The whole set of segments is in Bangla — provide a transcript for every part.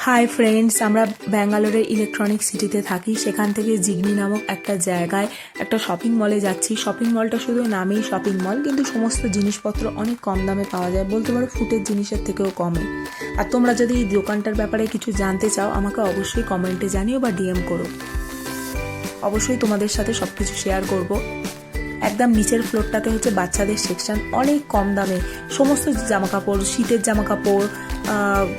হাই ফ্রেন্ডস, আমরা ব্যাঙ্গালোরের ইলেকট্রনিক সিটিতে থাকি। সেখান থেকে জিগনি নামক একটা জায়গায় একটা শপিং মলে যাচ্ছি। শপিং মলটা শুধু নামেই শপিং মল, কিন্তু সমস্ত জিনিসপত্র অনেক কম দামে পাওয়া যায়, বলতে পারো ফুটের জিনিসের থেকেও কমে। আর তোমরা যদি এই দোকানটার ব্যাপারে কিছু জানতে চাও, আমাকে অবশ্যই কমেন্টে জানিও বা ডিএম করো। অবশ্যই তোমাদের সাথে সব কিছু শেয়ার করবো। একদম নিচের ফ্লোরটাতে হচ্ছে বাচ্চাদের সেকশন, অনেক কম দামে সমস্ত জামা কাপড়, শীতের জামা কাপড়,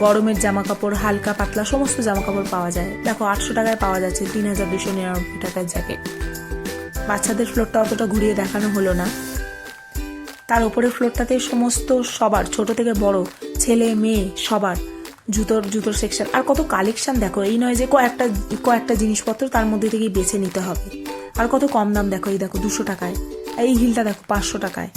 গরমের জামা কাপড়, হালকা পাতলা সমস্ত জামা কাপড় পাওয়া যায়। দেখো 800 টাকায় পাওয়া যাচ্ছে 3299 টাকার জ্যাকেট। বাচ্চাদের ফ্লোরটা অতটা ঘুরিয়ে দেখানো হলো না। তার উপরের ফ্লোরটাতে সমস্ত সবার, ছোট থেকে বড়, ছেলে মেয়ে সবার জুতোর সেকশন। আর কত কালেকশন দেখো, এই নয় যে কয়েকটা জিনিসপত্র তার মধ্যে থেকেই বেছে নিতে হবে। আর কত কম দাম দেখো, এই দেখো 200 টাকায়। এই হিলটা দেখো 500 টাকায়।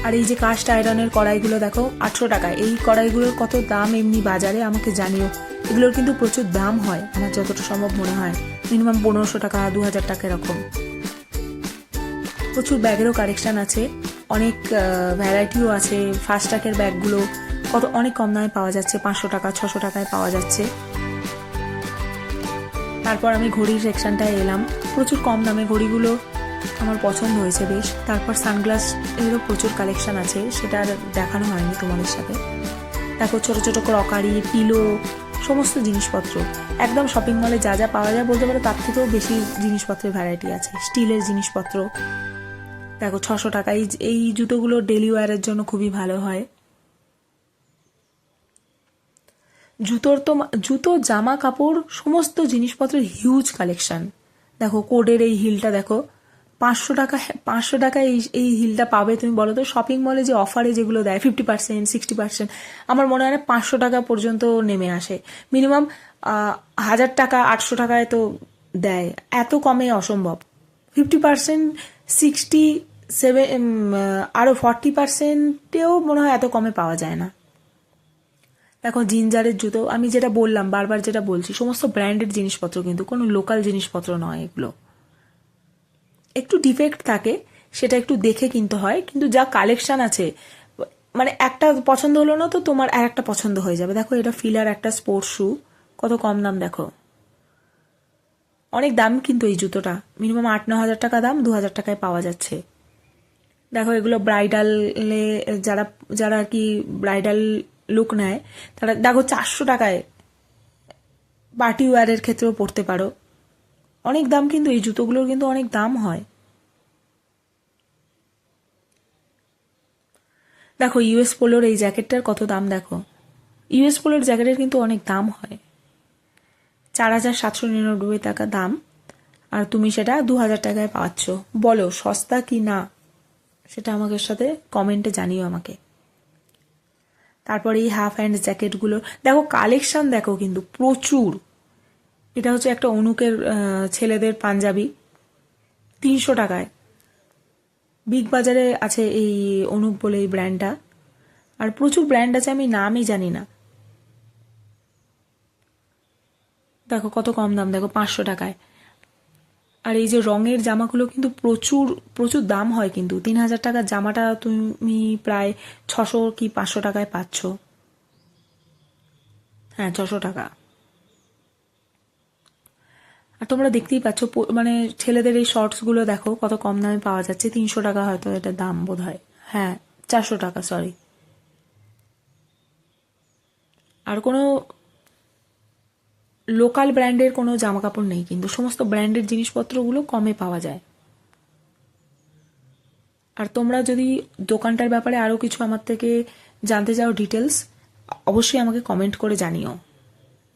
আর এই যে কাস্ট আয়রনের কড়াইগুলো দেখো 800 টাকায়। এই কড়াইগুলোর কত দাম এমনি বাজারে আমাকে জানিও। এগুলোর কিন্তু প্রচুর দাম হয়, আমার যতটা সম্ভব মনে হয় মিনিমাম 1500 টাকা, 2000 টাকা এরকম। প্রচুর ব্যাগেরও কালেকশন আছে, অনেক ভ্যারাইটিও আছে। ফাস্ট ট্র্যাকের ব্যাগগুলো কত অনেক কম দামে পাওয়া যাচ্ছে, 500 টাকা 600 টাকায় পাওয়া যাচ্ছে। তারপর আমি ঘড়ির সেকশনটায় এলাম, প্রচুর কম দামে ঘড়িগুলো আমার পছন্দ হয়েছে বেশ। তারপর সানগ্লাস এরও প্রচুর কালেকশন আছে, সেটা আর দেখানো হয়নি তোমাদের সাথে। তারপর ছোট ছোট ক্রকারি, পিলো, সমস্ত জিনিসপত্র একদম শপিং মলে যা যা পাওয়া যায় বলতে পারো তার থেকেও বেশি জিনিসপত্রের ভ্যারাইটি আছে। স্টিলের জিনিসপত্র দেখো 600 টাকা। এই জুতোগুলো ডেলি ওয়্যারের জন্য খুবই ভালো হয়। জুতো, জামা কাপড়, সমস্ত জিনিসপত্রের হিউজ কালেকশন। দেখো কোডের এই হিলটা দেখো 500 টাকায় এই হিলটা পাবে তুমি বলো তো? শপিং মলে যে অফারে যেগুলো দেয় 50%, 60%, আমার মনে হয় 500 টাকা পর্যন্ত নেমে আসে। মিনিমাম 1000 টাকা, 800 টাকায় তো দেয়, এত কমে অসম্ভব। 50%, 67, আরো 40%-এও মনে হয় এত কমে পাওয়া যায় না। দেখো জিঞ্জারের জুতো, আমি যেটা বললাম, বারবার যেটা বলছি, সমস্ত ব্র্যান্ডেড জিনিসপত্র, কিন্তু কোনো লোকাল জিনিসপত্র নয় এগুলো। একটু ডিফেক্ট থাকে, সেটা একটু দেখে কিনতে হয়, কিন্তু যা কালেকশন আছে, মানে একটা পছন্দ হলো না তো তোমার আর একটা পছন্দ হয়ে যাবে। দেখো এটা ফিলার একটা স্পোর্টস শু, কত কম দাম দেখো। অনেক দাম কিন্তু এই জুতোটা, মিনিমাম 8-9 হাজার টাকা দাম, 2000 টাকায় পাওয়া যাচ্ছে। দেখো এগুলো ব্রাইডালে যারা যারা আর কি ব্রাইডাল লুক নেয় তারা দেখো 400 টাকায় পার্টি ওয়্যারের ক্ষেত্রেও পরতে পারো। অনেক দাম কিন্তু এই জুতোগুলোর, কিন্তু অনেক দাম হয়। দেখো ইউএস পোলোর এই জ্যাকেটটার কত দাম দেখো। ইউএস পোলোর জ্যাকেটের কিন্তু অনেক দাম হয়, 4799 টাকা দাম, আর তুমি সেটা 2000 টাকায় পাচ্ছ। বলো সস্তা কি না, সেটা আমাকে সাথে কমেন্টে জানিও আমাকে। তারপরে এই হাফ হ্যান্ড জ্যাকেটগুলো দেখো, কালেকশন দেখো কিন্তু প্রচুর। এটা হচ্ছে একটা অনুকের ছেলেদের পাঞ্জাবি, 300 টাকায়। বিগ বাজারে আছে এই অনুক বলে এই ব্র্যান্ডটা, আর প্রচুর ব্র্যান্ড আছে, আমি নামই জানি না। দেখো কত কম দাম দেখো, 500 টাকায়। আর এই যে রঙের জামাগুলো কিন্তু প্রচুর প্রচুর দাম হয়, কিন্তু 3000 টাকার জামাটা তুমি প্রায় 600 কি 500 টাকায় পাচ্ছ। হ্যাঁ 600 টাকা। আর তোমরা দেখতেই পাচ্ছ, মানে ছেলেদের এই শর্টসগুলো দেখো কত কম দামে পাওয়া যাচ্ছে, 300 টাকা হয়তো এটা দাম বোধ হয়। হ্যাঁ 400 টাকা, সরি। আর কোনো লোকাল ব্র্যান্ডের কোনো জামা কাপড় নেই, কিন্তু সমস্ত ব্র্যান্ডের জিনিসপত্রগুলো কমে পাওয়া যায়। আর তোমরা যদি দোকানটার ব্যাপারে আরও কিছু আমার থেকে জানতে চাও ডিটেলস, অবশ্যই আমাকে কমেন্ট করে জানিও।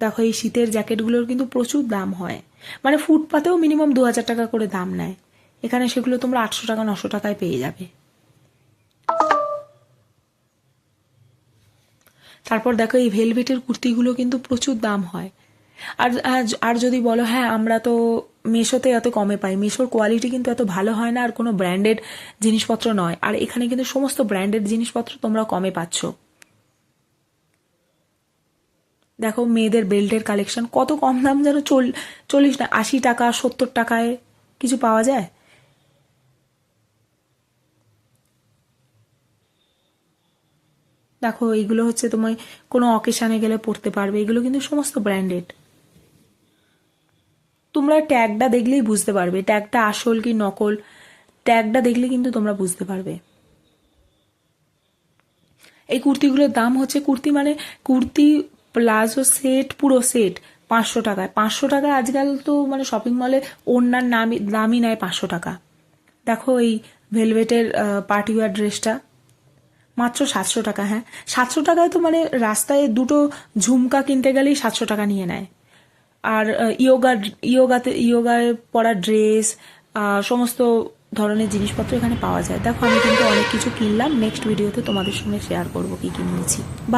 দেখো এই শীতের জ্যাকেটগুলোর কিন্তু প্রচুর দাম হয়, মানে ফুটপাতেও মিনিমাম 2000 টাকা করে দাম নেয়, এখানে সেগুলো তোমরা 800 টাকা 900 টাকায় পেয়ে যাবে। তারপর দেখো এই ভেলভেটের কুর্তিগুলো কিন্তু প্রচুর দাম হয়। আর আর যদি বলো হ্যাঁ আমরা তো মেশোতে এত কমে পাই, মেশোর কোয়ালিটি কিন্তু এত ভালো হয় না, আর কোনো ব্র্যান্ডেড জিনিসপত্র নয়। আর এখানে কিন্তু সমস্ত ব্র্যান্ডেড জিনিসপত্র তোমরা কমে পাচ্ছ। দেখো মেয়েদের বেল্টের কালেকশন কত কম দাম যেন, 40 না 80 টাকা 70 টাকায় কিছু পাওয়া যায়। দেখো এইগুলো হচ্ছে তোমার কোনো অকেশানে গেলে পড়তে পারবে, এগুলো কিন্তু সমস্ত ব্র্যান্ডেড। তোমরা ট্যাগটা দেখলেই বুঝতে পারবে ট্যাগটা আসল কি নকল, ট্যাগটা দেখলে কিন্তু তোমরা বুঝতে পারবে। এই কুর্তিগুলোর দাম হচ্ছে, কুর্তি মানে কুর্তি প্লাজো সেট, পুরো সেট 500 টাকায়। 500 টাকায় আজকাল তো মানে শপিং মলে ওড়নার দামই নেয় 500 টাকা। দেখো এই ভেলভেটের পার্টিওয়ার ড্রেসটা মাত্র 700 টাকা। হ্যাঁ, 700 টাকায় তো মানে রাস্তায় দুটো ঝুমকা কিনতে গেলেই 700 টাকা নিয়ে নেয়। আর ইয়োগায় পরা ড্রেস, সমস্ত ধরনের জিনিসপত্র এখানে পাওয়া যায়। দেখো আমি কিন্তু অনেক কিছু কিনলাম, নেক্সট ভিডিওতে তোমাদের সঙ্গে শেয়ার করবো কি কি নিয়েছি। বা